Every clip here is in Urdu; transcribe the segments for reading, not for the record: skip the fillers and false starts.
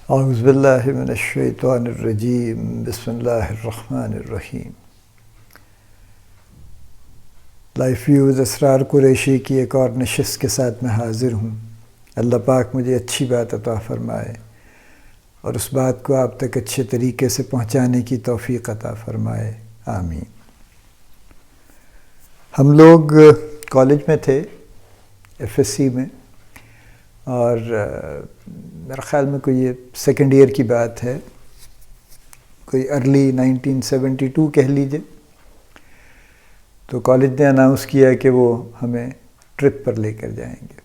اعوذ باللہ من الشیطان الرجیم بسم اللہ الرحمن الرحیم۔ لائف ویوز اسرار قریشی کی ایک اور نشست کے ساتھ میں حاضر ہوں۔ اللہ پاک مجھے اچھی بات عطا فرمائے اور اس بات کو آپ تک اچھے طریقے سے پہنچانے کی توفیق عطا فرمائے، آمین۔ ہم لوگ کالج میں تھے، ایف ایس سی میں، اور میرے خیال میں کوئی یہ سیکنڈ ایئر کی بات ہے، کوئی ارلی 1972 کہہ لیجئے۔ تو کالج نے اناؤنس کیا کہ وہ ہمیں ٹرپ پر لے کر جائیں گے،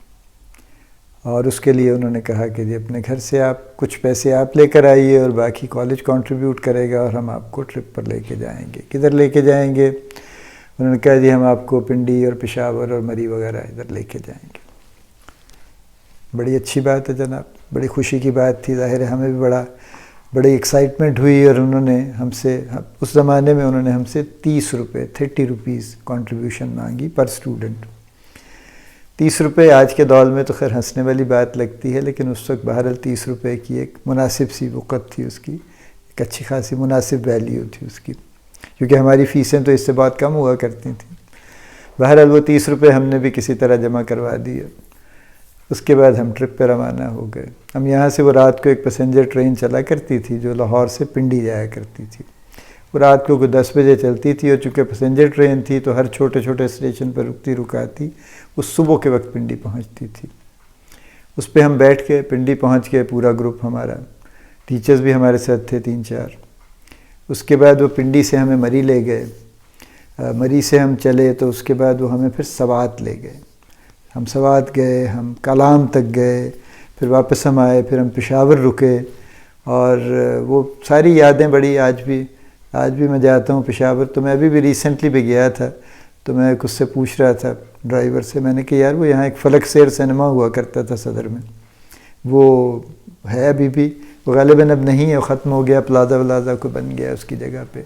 اور اس کے لیے انہوں نے کہا کہ جی اپنے گھر سے آپ کچھ پیسے آپ لے کر آئیے اور باقی کالج کنٹریبیوٹ کرے گا اور ہم آپ کو ٹرپ پر لے کے جائیں گے۔ کدھر لے کے جائیں گے؟ انہوں نے کہا جی ہم آپ کو پنڈی اور پشاور اور مری وغیرہ ادھر لے کے جائیں گے۔ بڑی اچھی بات ہے جناب، بڑی خوشی کی بات تھی، ظاہر ہے ہمیں بھی بڑی ایکسائٹمنٹ ہوئی، اور انہوں نے ہم سے اس زمانے میں انہوں نے ہم سے 30 روپے 30 روپیز کنٹریبیوشن مانگی پر اسٹوڈنٹ۔ 30 روپے آج کے دور میں تو خیر ہنسنے والی بات لگتی ہے، لیکن اس وقت بہرحال 30 روپے کی ایک مناسب سی وقت تھی، اس کی ایک اچھی خاصی مناسب ویلیو تھی اس کی، کیونکہ ہماری فیسیں تو اس سے بہت کم ہوا کرتی تھیں۔ بہرحال وہ 30 روپے ہم نے بھی کسی طرح جمع کروا دیے۔ اس کے بعد ہم ٹرپ پہ روانہ ہو گئے۔ ہم یہاں سے وہ رات کو ایک پیسنجر ٹرین چلا کرتی تھی جو لاہور سے پنڈی جایا کرتی تھی۔ وہ رات کو 10 بجے چلتی تھی، اور چونکہ پیسنجر ٹرین تھی تو ہر چھوٹے چھوٹے اسٹیشن پر رکاتی، وہ صبح کے وقت پنڈی پہنچتی تھی۔ اس پہ ہم بیٹھ کے پنڈی پہنچ کے پورا گروپ ہمارا، ٹیچرز بھی ہمارے ساتھ تھے 3-4۔ اس کے بعد وہ پنڈی سے ہمیں مری لے گئے۔ مری سے ہم چلے تو اس کے بعد وہ ہمیں پھر سوات لے گئے۔ ہم سوات گئے، ہم کلام تک گئے، پھر واپس ہم آئے، پھر ہم پشاور رکے، اور وہ ساری یادیں بڑی آج بھی میں جاتا ہوں پشاور۔ تو میں ابھی بھی ریسنٹلی بھی گیا تھا، تو میں اس سے پوچھ رہا تھا ڈرائیور سے، میں نے کہا یار وہ یہاں ایک فلک سیر سینما ہوا کرتا تھا صدر میں، وہ ہے ابھی بھی؟ وہ غالباً اب نہیں ہے، ختم ہو گیا، پلازا کو بن گیا اس کی جگہ پہ۔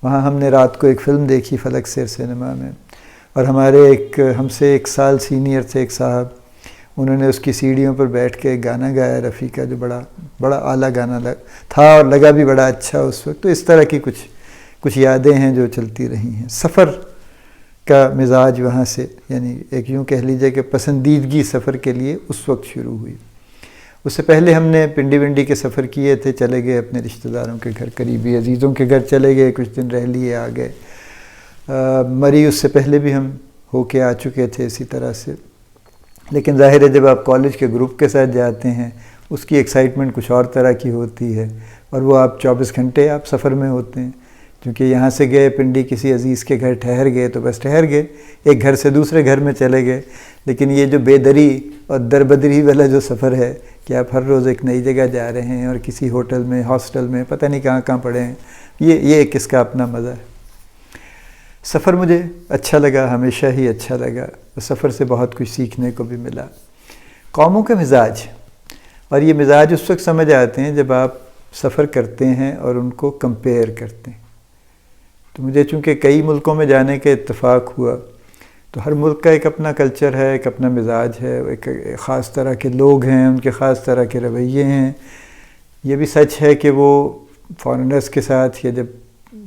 وہاں ہم نے رات کو ایک فلم دیکھی فلک سیر سینما میں، اور ہمارے ہم سے 1 سال سینئر تھے ایک صاحب، انہوں نے اس کی سیڑھیوں پر بیٹھ کے گانا گایا رفیع کا، جو بڑا اعلیٰ گانا تھا اور لگا بھی بڑا اچھا اس وقت۔ تو اس طرح کی کچھ یادیں ہیں جو چلتی رہی ہیں۔ سفر کا مزاج وہاں سے، یعنی ایک یوں کہہ لیجئے کہ پسندیدگی سفر کے لیے اس وقت شروع ہوئی۔ اس سے پہلے ہم نے پنڈی کے سفر کیے تھے، چلے گئے اپنے رشتہ داروں کے گھر، قریبی عزیزوں کے گھر چلے گئے، کچھ دن رہ لیے، آ گئے۔ مری اس سے پہلے بھی ہم ہو کے آ چکے تھے اسی طرح سے، لیکن ظاہر ہے جب آپ کالج کے گروپ کے ساتھ جاتے ہیں اس کی ایکسائٹمنٹ کچھ اور طرح کی ہوتی ہے، اور وہ آپ 24 گھنٹے آپ سفر میں ہوتے ہیں، کیونکہ یہاں سے گئے پنڈی کسی عزیز کے گھر ٹھہر گئے تو بس ٹھہر گئے، ایک گھر سے دوسرے گھر میں چلے گئے۔ لیکن یہ جو بے دری اور دربدری والا جو سفر ہے کہ آپ ہر روز ایک نئی جگہ جا رہے ہیں اور کسی ہوٹل میں، ہاسٹل میں، پتہ نہیں کہاں پڑے ہیں، یہ ایک اس کا اپنا مزہ ہے۔ سفر مجھے اچھا لگا، ہمیشہ ہی اچھا لگا، سفر سے بہت کچھ سیکھنے کو بھی ملا۔ قوموں کے مزاج، اور یہ مزاج اس وقت سمجھ آتے ہیں جب آپ سفر کرتے ہیں اور ان کو کمپیئر کرتے ہیں۔ تو مجھے چونکہ کئی ملکوں میں جانے کا اتفاق ہوا، تو ہر ملک کا ایک اپنا کلچر ہے، ایک اپنا مزاج ہے، ایک خاص طرح کے لوگ ہیں، ان کے خاص طرح کے رویے ہیں۔ یہ بھی سچ ہے کہ وہ فارنرز کے ساتھ، یا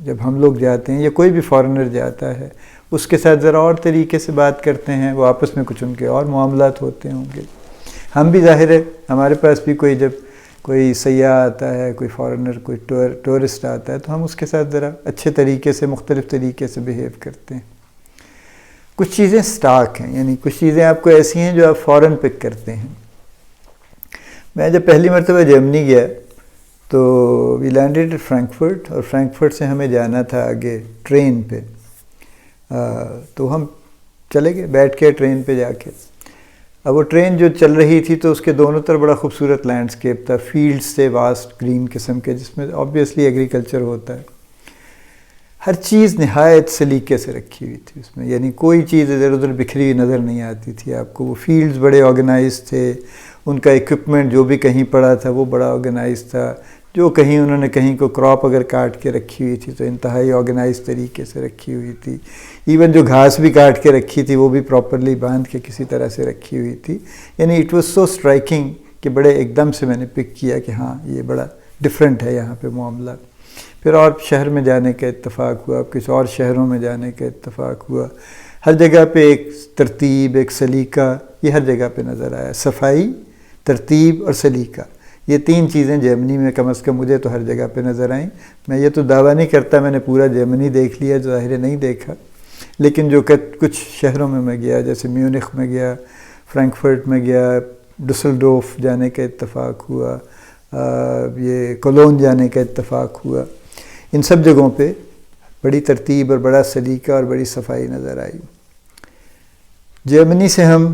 جب ہم لوگ جاتے ہیں یا کوئی بھی فارنر جاتا ہے اس کے ساتھ ذرا اور طریقے سے بات کرتے ہیں، وہ آپس میں کچھ ان کے اور معاملات ہوتے ہوں گے۔ ہم بھی ظاہر ہے ہمارے پاس بھی جب کوئی سیاح آتا ہے، کوئی فارنر، کوئی ٹورسٹ آتا ہے، تو ہم اس کے ساتھ ذرا اچھے طریقے سے، مختلف طریقے سے بیہیو کرتے ہیں۔ کچھ چیزیں سٹاک ہیں، یعنی کچھ چیزیں آپ کو ایسی ہیں جو آپ فوراً پک کرتے ہیں۔ میں جب پہلی مرتبہ جرمنی گیا تو وی لینڈڈ فرینکفرٹ، اور فرینکفرٹ سے ہمیں جانا تھا آگے ٹرین پہ۔ تو ہم چلے گئے بیٹھ کے ٹرین پہ جا کے۔ اب وہ ٹرین جو چل رہی تھی تو اس کے دونوں طرف بڑا خوبصورت لینڈسکیپ تھا، فیلڈز تھے واسٹ گرین قسم کے، جس میں آبویسلی ایگریکلچر ہوتا ہے۔ ہر چیز نہایت سلیقے سے رکھی ہوئی تھی اس میں، یعنی کوئی چیز ادھر ادھر بکھری ہوئی نظر نہیں آتی تھی آپ کو۔ وہ فیلڈز بڑے آرگنائز تھے، ان کا ایکوپمنٹ جو بھی کہیں پڑا تھا وہ بڑا آرگنائز تھا، جو کہیں انہوں نے کہیں کو کراپ اگر کاٹ کے رکھی ہوئی تھی تو انتہائی آرگنائز طریقے سے رکھی ہوئی تھی۔ ایون جو گھاس بھی کاٹ کے رکھی تھی وہ بھی پراپرلی باندھ کے کسی طرح سے رکھی ہوئی تھی۔ یعنی اٹ واز سو اسٹرائکنگ کہ بڑے ایک دم سے میں نے پک کیا کہ ہاں یہ بڑا ڈفرینٹ ہے یہاں پہ معاملہ. پھر اور شہر میں جانے کا اتفاق ہوا، کچھ اور شہروں میں جانے کا اتفاق ہوا. ہر جگہ پہ ایک ترتیب، ایک سلیقہ، یہ ہر جگہ پہ نظر آیا. صفائی، ترتیب اور سلیقہ، یہ 3 چیزیں جرمنی میں کم از کم مجھے تو ہر جگہ پہ نظر آئیں. میں یہ تو دعویٰ نہیں کرتا میں نے پورا جرمنی دیکھ لیا، ظاہر نہیں دیکھا، لیکن جو کہ کچھ شہروں میں گیا، جیسے میونخ میں گیا، فرینکفرٹ میں گیا، ڈسلڈورف جانے کا اتفاق ہوا، یہ کولون جانے کا اتفاق ہوا، ان سب جگہوں پہ بڑی ترتیب اور بڑا سلیقہ اور بڑی صفائی نظر آئی. جرمنی سے ہم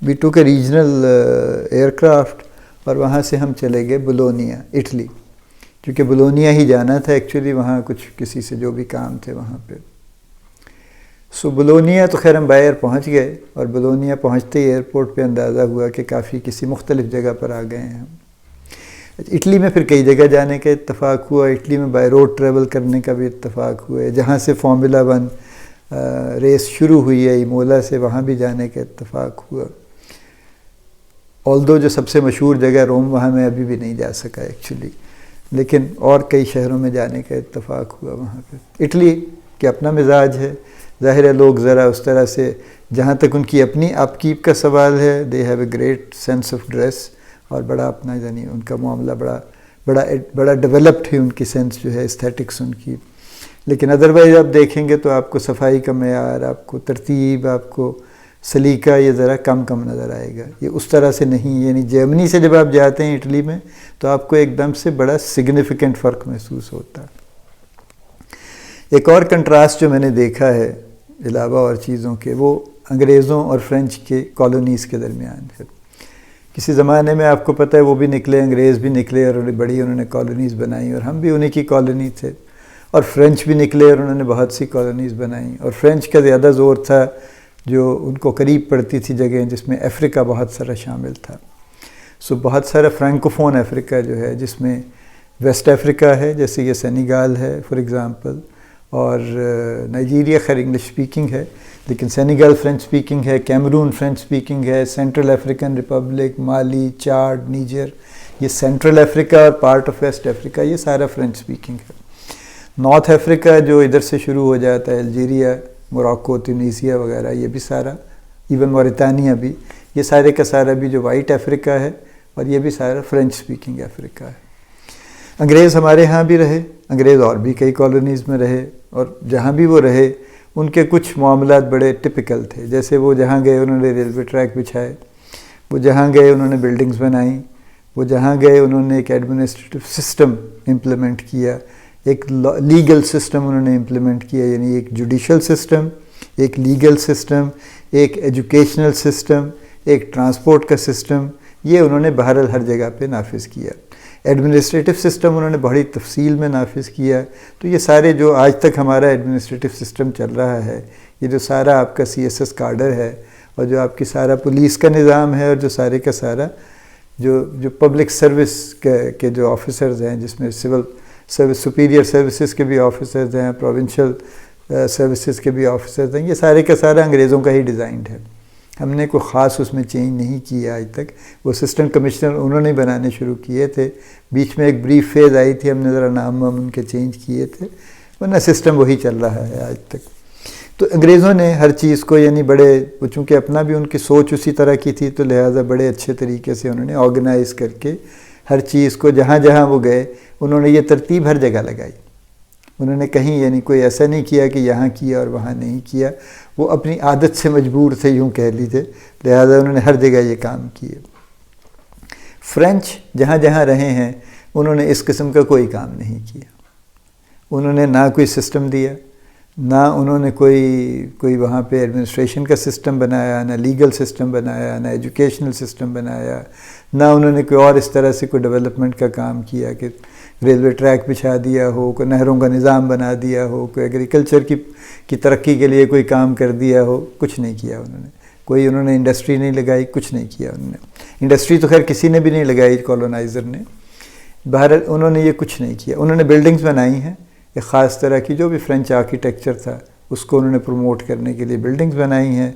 وی ٹوک اے ریجنل ایئر کرافٹ اور وہاں سے ہم چلے گئے بولونیا، اٹلی، کیونکہ بولونیا ہی جانا تھا ایکچولی، وہاں کچھ کسی سے جو بھی کام تھے وہاں پہ. سو بولونیا تو خیر ہم باہر پہنچ گئے، اور بولونیا پہنچتے ہی ایئرپورٹ پہ اندازہ ہوا کہ کافی کسی مختلف جگہ پر آ گئے ہیں ہم. اٹلی میں پھر کئی جگہ جانے کا اتفاق ہوا. اٹلی میں بائی روڈ ٹریول کرنے کا بھی اتفاق ہوا ہے، جہاں سے فارمولا 1 ریس شروع ہوئی ہے ایمولا سے، وہاں بھی جانے کا اتفاق ہوا. آلدو جو سب سے مشہور جگہ روم، وہاں میں ابھی بھی نہیں جا سکا ایکچولی، لیکن اور کئی شہروں میں جانے کا اتفاق ہوا وہاں پہ. اٹلی کے اپنا مزاج ہے، ظاہر ہے لوگ ذرا اس طرح سے، جہاں تک ان کی اپنی اپ کیپ کا سوال ہے، they have a great sense of dress, اور بڑا اپنا یعنی ان کا معاملہ بڑا ڈیولپڈ ہے، ان کی سینس جو ہے استھیٹکس ان کی. لیکن ادروائز آپ دیکھیں گے تو آپ کو صفائی کا معیار، آپ کو ترتیب، آپ کو سلیقہ یہ ذرا کم نظر آئے گا. یہ اس طرح سے نہیں، یعنی جرمنی سے جب آپ جاتے ہیں اٹلی میں تو آپ کو ایک دم سے بڑا سگنیفیکنٹ فرق محسوس ہوتا ہے. ایک اور کنٹراسٹ جو میں نے دیکھا ہے علاوہ اور چیزوں کے، وہ انگریزوں اور فرینچ کے کالونیز کے درمیان ہے. کسی زمانے میں آپ کو پتہ ہے وہ بھی نکلے، انگریز بھی نکلے، اور انہوں نے کالونیز بنائیں، اور ہم بھی انہی کی کالونی تھے. اور فرینچ بھی نکلے اور انہوں نے بہت سی کالونیز بنائیں، اور فرینچ کا زیادہ زور تھا جو ان کو قریب پڑتی تھی جگہیں جس میں افریقہ بہت سارا شامل تھا. سو بہت سارا فرینکوفون افریقہ جو ہے، جس میں ویسٹ افریقہ ہے، جیسے یہ سینیگال ہے فار ایگزامپل، اور نائجیریا خیر انگلش سپیکنگ ہے، لیکن سینیگال فرینچ سپیکنگ ہے، کیمرون فرینچ سپیکنگ ہے، سینٹرل افریقن ریپبلک، مالی، چاڈ، نیجر، یہ سینٹرل افریقہ اور پارٹ آف ویسٹ افریقہ، یہ سارا فرینچ سپیکنگ ہے. نارتھ افریقہ جو ادھر سے شروع ہو جاتا ہے، الجیریا، موراکو، تونیسیا وغیرہ، یہ بھی سارا، ایون موریتانیہ بھی، یہ سارے کا سارا بھی جو وائٹ افریقہ ہے، اور یہ بھی سارا فرینچ سپیکنگ افریقہ ہے. انگریز ہمارے ہاں بھی رہے، انگریز اور بھی کئی کالونیز میں رہے، اور جہاں بھی وہ رہے ان کے کچھ معاملات بڑے ٹپیکل تھے. جیسے وہ جہاں گئے انہوں نے ریلوے ٹریک بچھائے، وہ جہاں گئے انہوں نے بلڈنگز بنائیں، وہ جہاں گئے انہوں نے ایک ایڈمنسٹریٹو سسٹم امپلیمنٹ کیا، ایک لیگل سسٹم انہوں نے امپلیمنٹ کیا، یعنی ایک جوڈیشل سسٹم، ایک لیگل سسٹم، ایک ایجوکیشنل سسٹم، ایک ٹرانسپورٹ کا سسٹم، یہ انہوں نے بہرحال ہر جگہ پہ نافذ کیا. ایڈمنسٹریٹو سسٹم انہوں نے بڑی تفصیل میں نافذ کیا. تو یہ سارے جو آج تک ہمارا ایڈمنسٹریٹو سسٹم چل رہا ہے، یہ جو سارا آپ کا CSS کارڈر ہے، اور جو آپ کی سارا پولیس کا نظام ہے، اور جو سارے کا سارا جو پبلک سروس کے جو آفیسرز ہیں، جس میں سول سروس، سپیریئر سروسز کے بھی آفیسرز ہیں، پروونشل سروسز کے بھی آفیسرز ہیں، یہ سارے کا سارا انگریزوں کا ہی ڈیزائنڈ ہے. ہم نے کوئی خاص اس میں چینج نہیں کیا آج تک. وہ اسسٹنٹ کمشنر انہوں نے بنانے شروع کیے تھے، بیچ میں ایک بریف فیز آئی تھی، ہم نے ذرا نام ان کے چینج کیے تھے، ورنہ سسٹم وہی چل رہا ہے آج تک. تو انگریزوں نے ہر چیز کو یعنی بڑے، چونکہ اپنا بھی ان کی سوچ اسی طرح کی تھی، تو لہٰذا بڑے اچھے طریقے سے انہوں نے آرگنائز کر کے ہر چیز کو، جہاں جہاں وہ گئے انہوں نے یہ ترتیب ہر جگہ لگائی. انہوں نے کہیں یعنی کوئی ایسا نہیں کیا کہ یہاں کیا اور وہاں نہیں کیا. وہ اپنی عادت سے مجبور تھے یوں کہہ لیجیے، لہذا انہوں نے ہر جگہ یہ کام کیے. فرینچ جہاں جہاں رہے ہیں انہوں نے اس قسم کا کوئی کام نہیں کیا. انہوں نے نہ کوئی سسٹم دیا، نہ انہوں نے کوئی وہاں پہ ایڈمنسٹریشن کا سسٹم بنایا، نہ لیگل سسٹم بنایا، نہ ایجوکیشنل سسٹم بنایا، نہ انہوں نے کوئی اور اس طرح سے کوئی ڈیولپمنٹ کا کام کیا کہ ریلوے ٹریک بچھا دیا ہو، کوئی نہروں کا نظام بنا دیا ہو، کوئی ایگریکلچر کی ترقی کے لیے کوئی کام کر دیا ہو. کچھ نہیں کیا انہوں نے. انہوں نے انڈسٹری نہیں لگائی، کچھ نہیں کیا انہوں نے. انڈسٹری تو خیر کسی نے بھی نہیں لگائی کالونائزر نے. بہرحال انہوں نے یہ کچھ نہیں کیا. انہوں نے بلڈنگز بنائی ہیں ایک خاص طرح کی، جو بھی فرینچ آرکیٹیکچر تھا اس کو انہوں نے پروموٹ کرنے کے لیے بلڈنگز بنائی ہیں.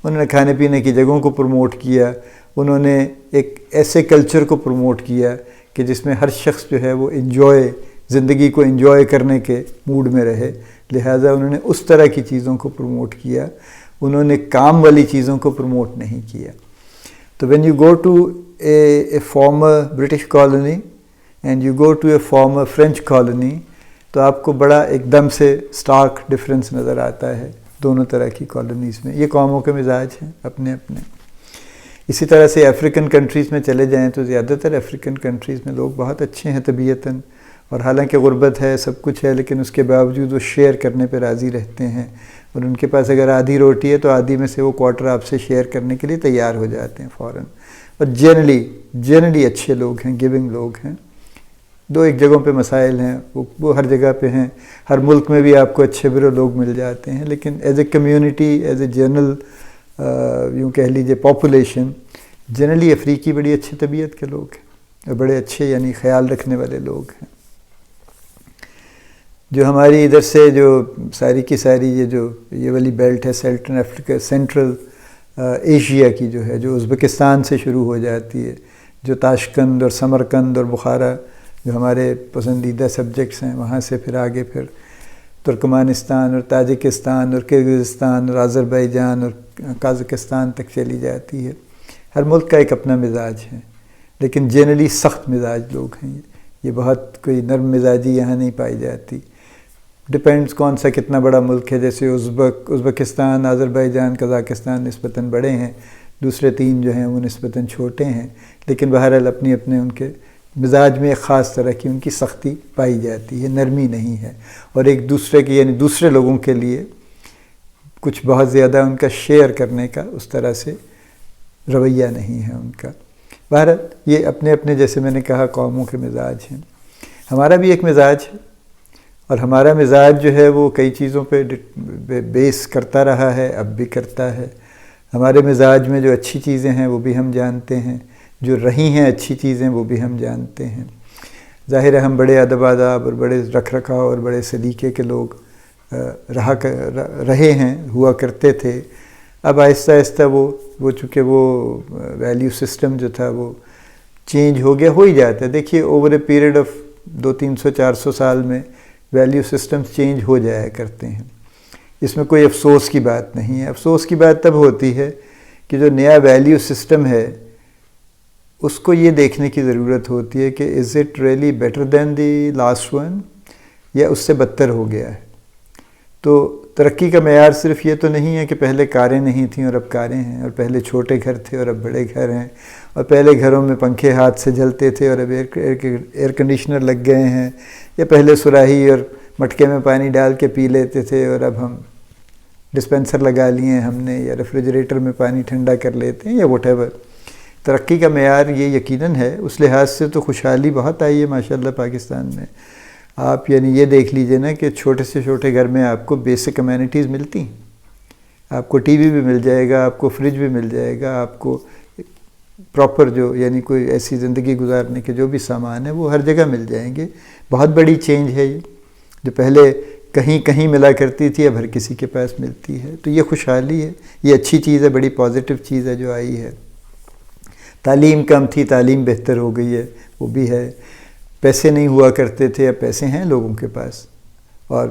انہوں نے کھانے پینے کی جگہوں کو پروموٹ کیا. انہوں نے ایک ایسے کلچر کو پروموٹ کیا کہ جس میں ہر شخص جو ہے وہ زندگی کو انجوائے کرنے کے موڈ میں رہے، لہٰذا انہوں نے اس طرح کی چیزوں کو پروموٹ کیا، انہوں نے کام والی چیزوں کو پروموٹ نہیں کیا۔ تو when you go to a former British colony and you go to a former French colony, تو آپ کو بڑا ایک دم سے سٹارک ڈفرینس نظر آتا ہے دونوں طرح کی کالونیز میں۔ یہ قوموں کے مزاج ہیں اپنے اپنے۔ اسی طرح سے افریقن کنٹریز میں چلے جائیں تو زیادہ تر افریقن کنٹریز میں لوگ بہت اچھے ہیں طبیعتاً، اور حالانکہ غربت ہے، سب کچھ ہے، لیکن اس کے باوجود وہ شیئر کرنے پہ راضی رہتے ہیں، اور ان کے پاس اگر آدھی روٹی ہے تو آدھی میں سے وہ کوارٹر آپ سے شیئر کرنے کے لیے تیار ہو جاتے ہیں فوراً۔ اور جنرلی اچھے لوگ ہیں، گیونگ لوگ ہیں۔ دو ایک جگہوں پہ مسائل ہیں، وہ ہر جگہ پہ ہیں، ہر ملک میں بھی آپ کو اچھے برے لوگ مل جاتے ہیں، لیکن as a community, as a general یوں کہہ لیجیے پاپولیشن، جنرلی افریقی بڑی اچھی طبیعت کے لوگ ہیں، اور بڑے اچھے یعنی خیال رکھنے والے لوگ ہیں۔ جو ہماری ادھر سے جو ساری کی ساری یہ والی بیلٹ ہے سیلٹن افریقہ، سینٹرل ایشیا کی جو ہے، جو ازبکستان سے شروع ہو جاتی ہے، جو تاشقند اور سمرقند اور بخارا جو ہمارے پسندیدہ سبجیکٹس ہیں، وہاں سے پھر آگے پھر ترکمانستان اور تاجکستان اور کرغزستان اور آذربائیجان اور قازقستان تک چلی جاتی ہے۔ ہر ملک کا ایک اپنا مزاج ہے، لیکن جنرلی سخت مزاج لوگ ہیں، یہ بہت کوئی نرم مزاجی یہاں نہیں پائی جاتی۔ ڈپینڈز کون سا کتنا بڑا ملک ہے، جیسے ازبکستان، آذربائیجان، قزاقستان نسبتاً بڑے ہیں، دوسرے تین جو ہیں وہ نسبتاً چھوٹے ہیں، لیکن بہرحال اپنی اپنے ان کے مزاج میں ایک خاص طرح کی ان کی سختی پائی جاتی ہے، نرمی نہیں ہے، اور ایک دوسرے کے یعنی دوسرے لوگوں کے لیے کچھ بہت زیادہ ان کا شیئر کرنے کا اس طرح سے رویہ نہیں ہے ان کا۔ بہرحال یہ اپنے اپنے جیسے میں نے کہا قوموں کے مزاج ہیں۔ ہمارا بھی ایک مزاج ہے، اور ہمارا مزاج جو ہے وہ کئی چیزوں پہ بیس کرتا رہا ہے، اب بھی کرتا ہے۔ ہمارے مزاج میں جو اچھی چیزیں ہیں وہ بھی ہم جانتے ہیں، جو رہی ہیں اچھی چیزیں وہ بھی ہم جانتے ہیں۔ ظاہر ہے ہم بڑے ادب آداب اور بڑے رکھ رکھاؤ اور بڑے سلیقے کے لوگ رہے ہیں، ہوا کرتے تھے۔ اب آہستہ آہستہ وہ چونکہ وہ ویلیو سسٹم جو تھا وہ چینج ہو گیا، ہو ہی جاتا ہے۔ دیکھیے اوور اے پیریڈ آف 200-300-400 سال میں ویلیو سسٹمز چینج ہو جایا کرتے ہیں، اس میں کوئی افسوس کی بات نہیں ہے۔ افسوس کی بات تب ہوتی ہے کہ جو نیا ویلیو سسٹم ہے اس کو یہ دیکھنے کی ضرورت ہوتی ہے کہ is it really better than the last one, یا اس سے بدتر ہو گیا ہے۔ تو ترقی کا معیار صرف یہ تو نہیں ہے کہ پہلے کاریں نہیں تھیں اور اب کاریں ہیں، اور پہلے چھوٹے گھر تھے اور اب بڑے گھر ہیں، اور پہلے گھروں میں پنکھے ہاتھ سے جلتے تھے اور اب ایئر کنڈیشنر لگ گئے ہیں، یا پہلے سراہی اور مٹکے میں پانی ڈال کے پی لیتے تھے اور اب ہم ڈسپینسر لگا لیے ہیں ہم نے، یا ریفریجریٹر میں پانی ٹھنڈا کر لیتے ہیں، یا واٹ ایور۔ ترقی کا معیار یہ یقیناً ہے، اس لحاظ سے تو خوشحالی بہت آئی ہے ماشاءاللہ پاکستان میں۔ آپ یعنی یہ دیکھ لیجئے نا کہ چھوٹے سے چھوٹے گھر میں آپ کو بیسک امینٹیز ملتی ہیں، آپ کو ٹی وی بھی مل جائے گا، آپ کو فریج بھی مل جائے گا، آپ کو پراپر جو یعنی کوئی ایسی زندگی گزارنے کے جو بھی سامان ہے وہ ہر جگہ مل جائیں گے۔ بہت بڑی چینج ہے یہ، جو پہلے کہیں کہیں ملا کرتی تھی اب ہر کسی کے پاس ملتی ہے، تو یہ خوشحالی ہے، یہ اچھی چیز ہے، بڑی پازیٹیو چیز ہے جو آئی ہے۔ تعلیم کم تھی، تعلیم بہتر ہو گئی ہے، وہ بھی ہے۔ پیسے نہیں ہوا کرتے تھے، اب پیسے ہیں لوگوں کے پاس، اور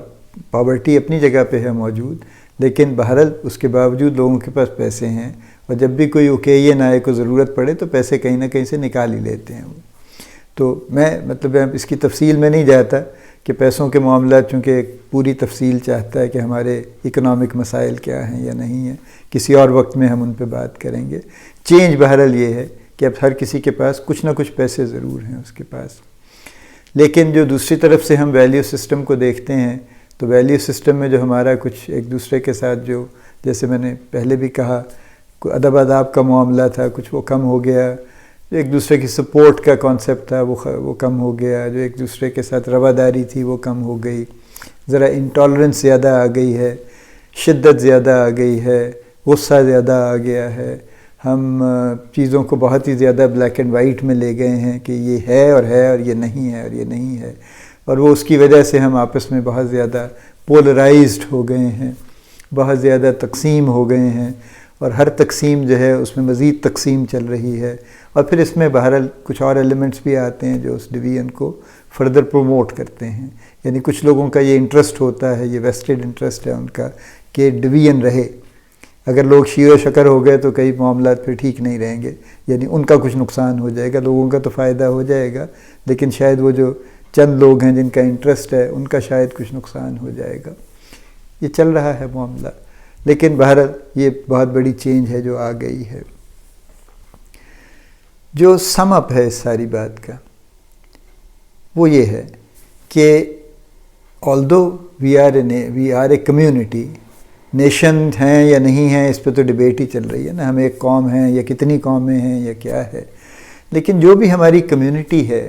پاورٹی اپنی جگہ پہ ہے موجود، لیکن بہرحال اس کے باوجود لوگوں کے پاس پیسے ہیں، اور جب بھی کوئی اوکیزن آئے کو ضرورت پڑے تو پیسے کہیں نہ کہیں سے نکال ہی لیتے ہیں وہ۔ تو میں اس کی تفصیل میں نہیں جاتا کہ پیسوں کے معاملات چونکہ ایک پوری تفصیل چاہتا ہے کہ ہمارے اکنامک مسائل کیا ہیں یا نہیں ہیں، کسی اور وقت میں ہم ان پہ بات کریں گے۔ چینج بہرحال یہ ہے کہ اب ہر کسی کے پاس کچھ نہ کچھ پیسے ضرور ہیں اس کے پاس۔ لیکن جو دوسری طرف سے ہم ویلیو سسٹم کو دیکھتے ہیں تو ویلیو سسٹم میں جو ہمارا کچھ ایک دوسرے کے ساتھ جو جیسے میں نے پہلے بھی کہا کوئی ادب آداب کا معاملہ تھا، کچھ وہ کم ہو گیا، جو ایک دوسرے کی سپورٹ کا کانسیپٹ تھا وہ کم ہو گیا، جو ایک دوسرے کے ساتھ رواداری تھی وہ کم ہو گئی، ذرا انٹالرنس زیادہ آ گئی ہے، شدت زیادہ آ گئی ہے، غصہ زیادہ آ گیا ہے، ہم چیزوں کو بہت ہی زیادہ بلیک اینڈ وائٹ میں لے گئے ہیں کہ یہ ہے اور یہ نہیں ہے اور یہ نہیں ہے، اور وہ اس کی وجہ سے ہم آپس میں بہت زیادہ پولرائزڈ ہو گئے ہیں، بہت زیادہ تقسیم ہو گئے ہیں، اور ہر تقسیم جو ہے اس میں مزید تقسیم چل رہی ہے، اور پھر اس میں بہرحال کچھ اور ایلیمنٹس بھی آتے ہیں جو اس ڈویژن کو فردر پروموٹ کرتے ہیں. یعنی کچھ لوگوں کا یہ انٹرسٹ ہوتا ہے، یہ ویسٹڈ انٹرسٹ ہے ان کا کہ ڈویژن رہے. اگر لوگ شیر و شکر ہو گئے تو کئی معاملات پھر ٹھیک نہیں رہیں گے، یعنی ان کا کچھ نقصان ہو جائے گا، لوگوں کا تو فائدہ ہو جائے گا لیکن شاید وہ جو چند لوگ ہیں جن کا انٹرسٹ ہے ان کا شاید کچھ نقصان ہو جائے گا. یہ چل رہا ہے معاملہ، لیکن بہرحال یہ بہت بڑی چینج ہے جو آ گئی ہے. جو سم اپ ہے اس ساری بات کا وہ یہ ہے کہ although we are a community, nation ہیں یا نہیں ہیں اس پہ تو ڈبیٹ ہی چل رہی ہے نا، ہم ایک قوم ہیں یا کتنی قومیں ہیں یا کیا ہے، لیکن جو بھی ہماری کمیونٹی ہے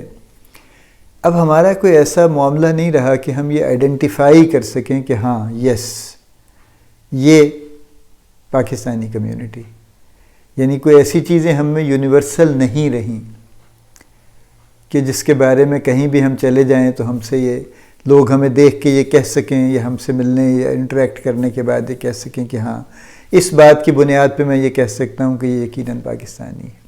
اب ہمارا کوئی ایسا معاملہ نہیں رہا کہ ہم یہ آئیڈینٹیفائی کر سکیں کہ ہاں یس یہ پاکستانی کمیونٹی. یعنی کوئی ایسی چیزیں ہم میں یونیورسل نہیں رہیں کہ جس کے بارے میں کہیں بھی ہم چلے جائیں تو ہم سے یہ لوگ ہمیں دیکھ کے یہ کہہ سکیں یا ہم سے ملنے یا انٹریکٹ کرنے کے بعد یہ کہہ سکیں کہ ہاں اس بات کی بنیاد پہ میں یہ کہہ سکتا ہوں کہ یہ یقیناً پاکستانی ہے.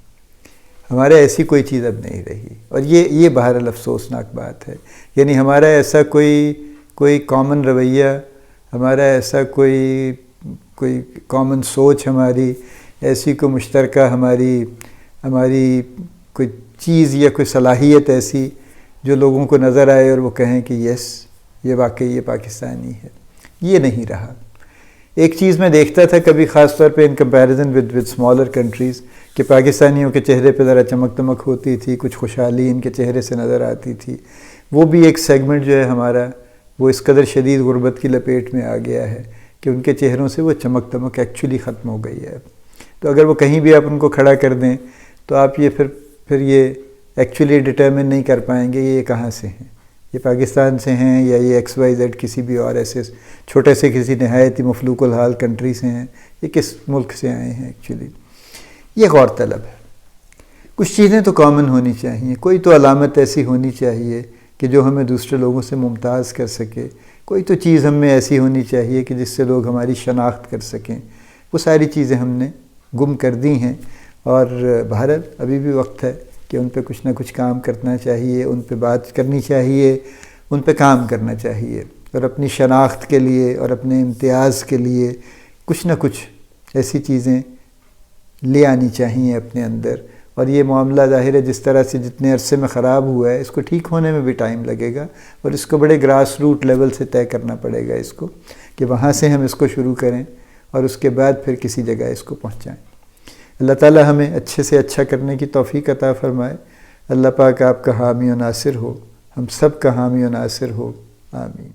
ہمارے ایسی کوئی چیز اب نہیں رہی، اور یہ بہرحال افسوسناک بات ہے. یعنی ہمارا ایسا کوئی کامن رویہ، ہمارا ایسا کوئی کامن سوچ، ہماری ایسی کوئی مشترکہ ہماری کوئی چیز یا کوئی صلاحیت ایسی جو لوگوں کو نظر آئے اور وہ کہیں کہ یس یہ واقعی یہ پاکستانی ہے، یہ نہیں رہا. ایک چیز میں دیکھتا تھا کبھی خاص طور پہ in comparison with smaller countries کہ پاکستانیوں کے چہرے پہ ذرا چمک دمک ہوتی تھی، کچھ خوشحالی ان کے چہرے سے نظر آتی تھی. وہ بھی ایک سیگمنٹ جو ہے ہمارا وہ اس قدر شدید غربت کی لپیٹ میں آ گیا ہے کہ ان کے چہروں سے وہ چمک دمک ایکچولی ختم ہو گئی ہے. تو اگر وہ کہیں بھی آپ ان کو کھڑا کر دیں تو آپ یہ پھر یہ ایکچولی ڈٹرمن نہیں کر پائیں گے یہ کہاں سے ہیں، یہ پاکستان سے ہیں یا یہ ایکس وائی زیڈ کسی بھی اور ایسے چھوٹے سے کسی نہایت ہی مفلوق الحال کنٹری سے ہیں، یہ کس ملک سے آئے ہیں ایکچولی. یہ غور طلب ہے. کچھ چیزیں تو کامن ہونی چاہیے، کوئی تو علامت ایسی ہونی چاہیے کہ جو ہمیں دوسرے لوگوں سے ممتاز کر سکے، کوئی تو چیز ہم میں ایسی ہونی چاہیے کہ جس سے لوگ ہماری شناخت کر سکیں. وہ ساری چیزیں ہم نے گم کر دی ہیں، اور بہرحال ابھی بھی وقت ہے کہ ان پہ کچھ نہ کچھ کام کرنا چاہیے، ان پہ بات کرنی چاہیے، ان پہ کام کرنا چاہیے، اور اپنی شناخت کے لیے اور اپنے امتیاز کے لیے کچھ نہ کچھ ایسی چیزیں لے آنی چاہیے اپنے اندر. اور یہ معاملہ ظاہر ہے جس طرح سے جتنے عرصے میں خراب ہوا ہے اس کو ٹھیک ہونے میں بھی ٹائم لگے گا، اور اس کو بڑے گراس روٹ لیول سے طے کرنا پڑے گا اس کو، کہ وہاں سے ہم اس کو شروع کریں اور اس کے بعد پھر کسی جگہ اس کو پہنچائیں. اللہ تعالی ہمیں اچھے سے اچھا کرنے کی توفیق عطا فرمائے. اللہ پاک آپ کا حامی و ناصر ہو، ہم سب کا حامی و ناصر ہو. آمین.